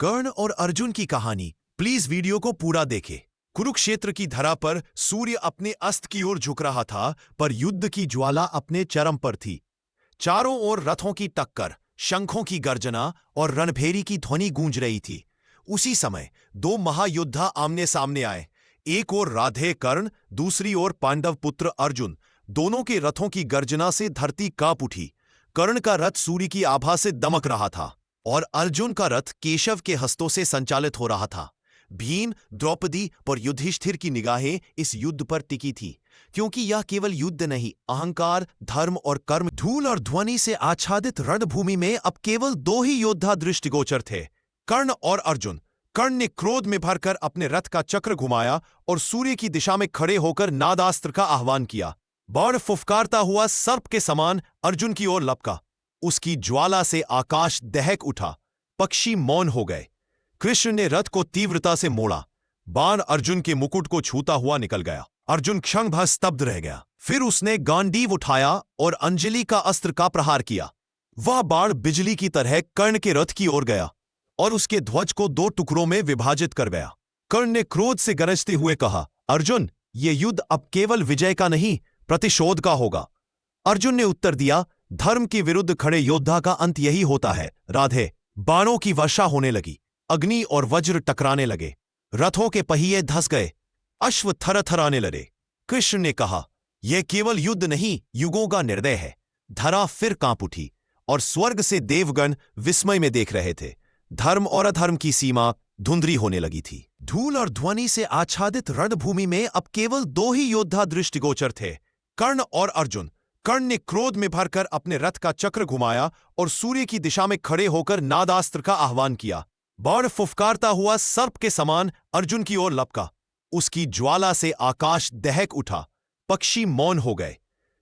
कर्ण और अर्जुन की कहानी। प्लीज वीडियो को पूरा देखें। कुरुक्षेत्र की धरा पर सूर्य अपने अस्त की ओर झुक रहा था, पर युद्ध की ज्वाला अपने चरम पर थी। चारों ओर रथों की टक्कर, शंखों की गर्जना और रणभेरी की ध्वनि गूंज रही थी। उसी समय दो महायोद्धा आमने सामने आए। एक ओर राधे कर्ण, दूसरी ओर पांडव पुत्र अर्जुन। दोनों के रथों की गर्जना से धरती कांप उठी। कर्ण का रथ सूर्य की आभा से दमक रहा था और अर्जुन का रथ केशव के हस्तों से संचालित हो रहा था। भीम, द्रौपदी और युधिष्ठिर की निगाहें इस युद्ध पर टिकी थी, क्योंकि यह केवल युद्ध नहीं, अहंकार, धर्म और कर्म। धूल और ध्वनि से आच्छादित रणभूमि में अब केवल दो ही योद्धा दृष्टिगोचर थे, कर्ण और अर्जुन। कर्ण ने क्रोध में भरकर अपने रथ का चक्र घुमाया और सूर्य की दिशा में खड़े होकर नादास्त्र का आह्वान किया। बाण फुफकारता हुआ सर्प के समान अर्जुन की ओर लपका। उसकी ज्वाला से आकाश दहक उठा। पक्षी मौन हो गए। कृष्ण ने रथ को तीव्रता से मोड़ा। बाण अर्जुन के मुकुट को छूता हुआ निकल गया। अर्जुन क्षण भर स्तब्ध रह गया। फिर उसने गांडीव उठाया और अंजलि का अस्त्र का प्रहार किया। वह बाण बिजली की तरह कर्ण के रथ की ओर गया और उसके ध्वज को दो टुकड़ों में विभाजित कर गया। कर्ण ने क्रोध से गरजते हुए कहा, अर्जुन, ये युद्ध अब केवल विजय का नहीं, प्रतिशोध का होगा। अर्जुन ने उत्तर दिया, धर्म के विरुद्ध खड़े योद्धा का अंत यही होता है। राधे। बाणों की वर्षा होने लगी। अग्नि और वज्र टकराने लगे। रथों के पहिए धस गए। अश्व थरथराने लगे। कृष्ण ने कहा, यह केवल युद्ध नहीं, युगों का निर्णय है। धरा फिर कांप उठी और स्वर्ग से देवगण विस्मय में देख रहे थे। धर्म और अधर्म की सीमा धुंधली होने लगी थी। धूल और ध्वनि से आच्छादित रणभूमि में अब केवल दो ही योद्धा दृष्टिगोचर थे, कर्ण और अर्जुन। कर्ण ने क्रोध में भरकर अपने रथ का चक्र घुमाया और सूर्य की दिशा में खड़े होकर नादास्त्र का आह्वान किया। बाण फुफकारता हुआ सर्प के समान अर्जुन की ओर लपका। उसकी ज्वाला से आकाश दहक उठा। पक्षी मौन हो गए।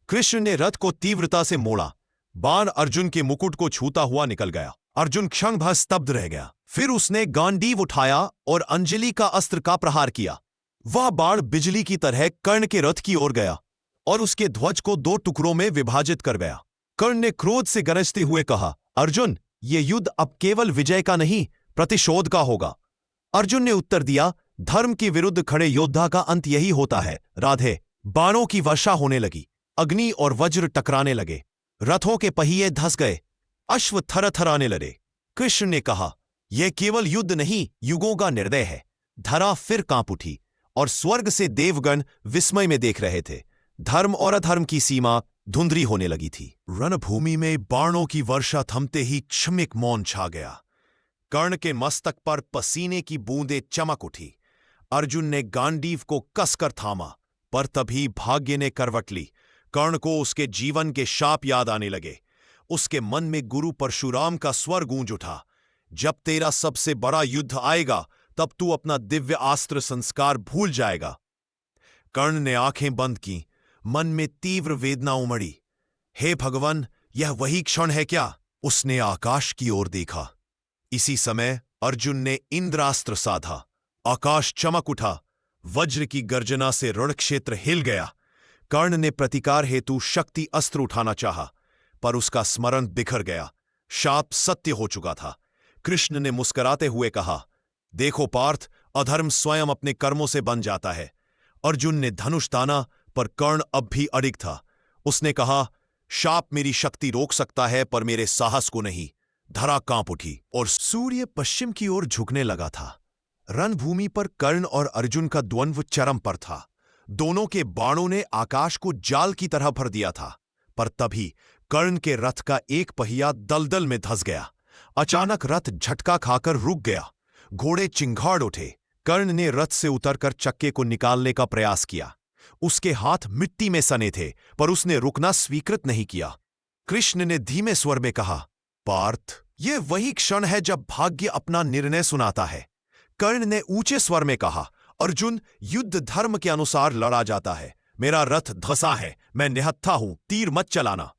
कृष्ण ने रथ को तीव्रता से मोड़ा। बाण अर्जुन के मुकुट को छूता हुआ निकल गया। अर्जुन क्षण भर स्तब्ध रह गया। फिर उसने गांडीव उठाया और अंजलि का अस्त्र का प्रहार किया। वह बाण बिजली की तरह कर्ण के रथ की ओर गया और उसके ध्वज को दो टुकड़ों में विभाजित कर गया। कर्ण ने क्रोध से गरजते हुए कहा, अर्जुन, ये युद्ध अब केवल विजय का नहीं, प्रतिशोध का होगा। अर्जुन ने उत्तर दिया, धर्म के विरुद्ध खड़े योद्धा का अंत यही होता है। राधे। बाणों की वर्षा होने लगी। अग्नि और वज्र टकराने लगे। रथों के पहिए धस गए। अश्व थरथराने लगे। कृष्ण ने कहा, यह केवल युद्ध नहीं, युगों का निर्णय है। धरा फिर कांप उठी और स्वर्ग से देवगण विस्मय में देख रहे थे। धर्म और अधर्म की सीमा धुंधली होने लगी थी। रणभूमि में बाणों की वर्षा थमते ही क्षमिक मौन छा गया। कर्ण के मस्तक पर पसीने की बूंदें चमक उठी। अर्जुन ने गांडीव को कसकर थामा, पर तभी भाग्य ने करवट ली। कर्ण को उसके जीवन के शाप याद आने लगे। उसके मन में गुरु परशुराम का स्वर गूंज उठा, जब तेरा सबसे बड़ा युद्ध आएगा, तब तू अपना दिव्य अस्त्र संस्कार भूल जाएगा। कर्ण ने आंखें बंद की। मन में तीव्र वेदना उमड़ी। हे भगवान, यह वही क्षण है क्या? उसने आकाश की ओर देखा। इसी समय अर्जुन ने इंद्रास्त्र साधा। आकाश चमक उठा। वज्र की गर्जना से रणक्षेत्र हिल गया। कर्ण ने प्रतिकार हेतु शक्ति अस्त्र उठाना चाहा, पर उसका स्मरण बिखर गया। शाप सत्य हो चुका था। कृष्ण ने मुस्कुराते हुए कहा, देखो पार्थ, अधर्म स्वयं अपने कर्मों से बन जाता है। अर्जुन ने धनुष ताना, पर कर्ण अब भी अडिग था। उसने कहा, शाप मेरी शक्ति रोक सकता है, पर मेरे साहस को नहीं। धरा कांप उठी और सूर्य पश्चिम की ओर झुकने लगा था। रणभूमि पर कर्ण और अर्जुन का द्वंद्व चरम पर था। दोनों के बाणों ने आकाश को जाल की तरह भर दिया था, पर तभी कर्ण के रथ का एक पहिया दलदल में धंस गया। अचानक रथ झटका खाकर रुक गया। घोड़े चिंगाड़ उठे। कर्ण ने रथ से उतरकर चक्के को निकालने का प्रयास किया। उसके हाथ मिट्टी में सने थे, पर उसने रुकना स्वीकृत नहीं किया। कृष्ण ने धीमे स्वर में कहा, पार्थ, यह वही क्षण है जब भाग्य अपना निर्णय सुनाता है। कर्ण ने ऊंचे स्वर में कहा, अर्जुन, युद्ध धर्म के अनुसार लड़ा जाता है। मेरा रथ धंसा है, मैं निहत्था हूं, तीर मत चलाना।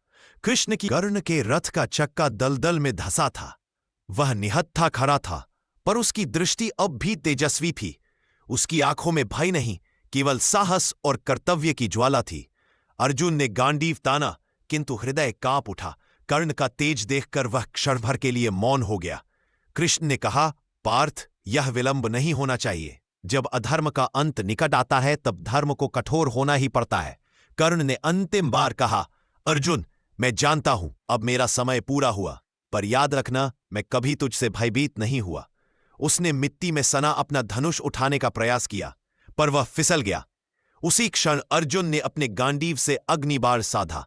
कृष्ण की कर्ण के रथ का चक्का दलदल में धंसा था। वह निहत्था खड़ा था, पर उसकी दृष्टि अब भी तेजस्वी थी। उसकी आंखों में भय नहीं, केवल साहस और कर्तव्य की ज्वाला थी। अर्जुन ने गांडीव ताना, किंतु हृदय कांप उठा। कर्ण का तेज देखकर वह क्षण भर के लिए मौन हो गया। कृष्ण ने कहा, पार्थ, यह विलंब नहीं होना चाहिए। जब अधर्म का अंत निकट आता है तब धर्म को कठोर होना ही पड़ता है। कर्ण ने अंतिम बार कहा, अर्जुन, मैं जानता हूं अब मेरा समय पूरा हुआ, पर याद रखना मैं कभी तुझसे भयभीत नहीं हुआ। उसने मिट्टी में सना अपना धनुष उठाने का प्रयास किया, पर वह फिसल गया। उसी क्षण अर्जुन ने अपने गांडीव से अग्निबाण साधा।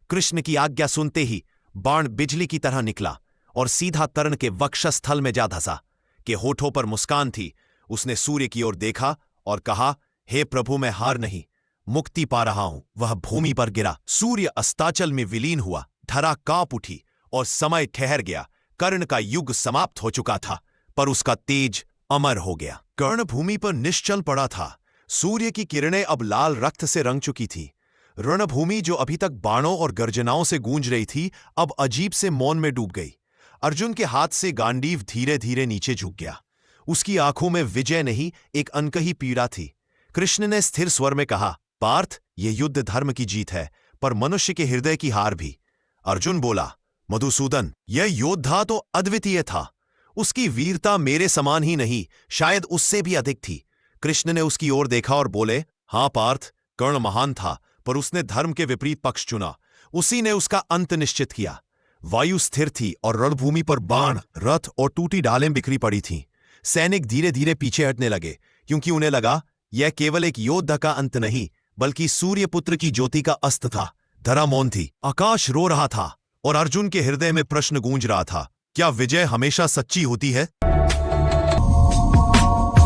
कृष्ण की आज्ञा सुनते ही बाण बिजली की तरह निकला और सीधा कर्ण के वक्षस्थल में जा धंसा। के होठों पर मुस्कान थी। उसने सूर्य की ओर देखा और कहा, हे प्रभु, मैं हार नहीं, मुक्ति पा रहा हूं। वह भूमि पर गिरा। सूर्य अस्ताचल में विलीन हुआ। धरा कांप उठी और समय ठहर गया। कर्ण का युग समाप्त हो चुका था, पर उसका तेज अमर हो गया। कर्ण भूमि पर निश्चल पड़ा था। सूर्य की किरणें अब लाल रक्त से रंग चुकी थी। रणभूमि जो अभी तक बाणों और गर्जनाओं से गूंज रही थी, अब अजीब से मौन में डूब गई। अर्जुन के हाथ से गांडीव धीरे धीरे नीचे झुक गया। उसकी आंखों में विजय नहीं, एक अनकही पीड़ा थी। कृष्ण ने स्थिर स्वर में कहा, पार्थ, यह युद्ध धर्म की जीत है, पर मनुष्य के हृदय की हार भी। अर्जुन बोला, मधुसूदन, यह योद्धा तो अद्वितीय था। उसकी वीरता मेरे समान ही नहीं, शायद उससे भी अधिक थी। कृष्ण ने उसकी ओर देखा और बोले, हां पार्थ, कर्ण महान था, पर उसने धर्म के विपरीत पक्ष चुना। उसी ने उसका अंत निश्चित किया। वायु स्थिर थी और रणभूमि पर बाण, रथ और टूटी डालें बिखरी पड़ी थीं। सैनिक धीरे धीरे पीछे हटने लगे, क्योंकि उन्हें लगा यह केवल एक योद्धा का अंत नहीं, बल्कि सूर्यपुत्र की ज्योति का अस्त था। धरा मौन थी। आकाश रो रहा था और अर्जुन के हृदय में प्रश्न गूंज रहा था, क्या विजय हमेशा सच्ची होती है?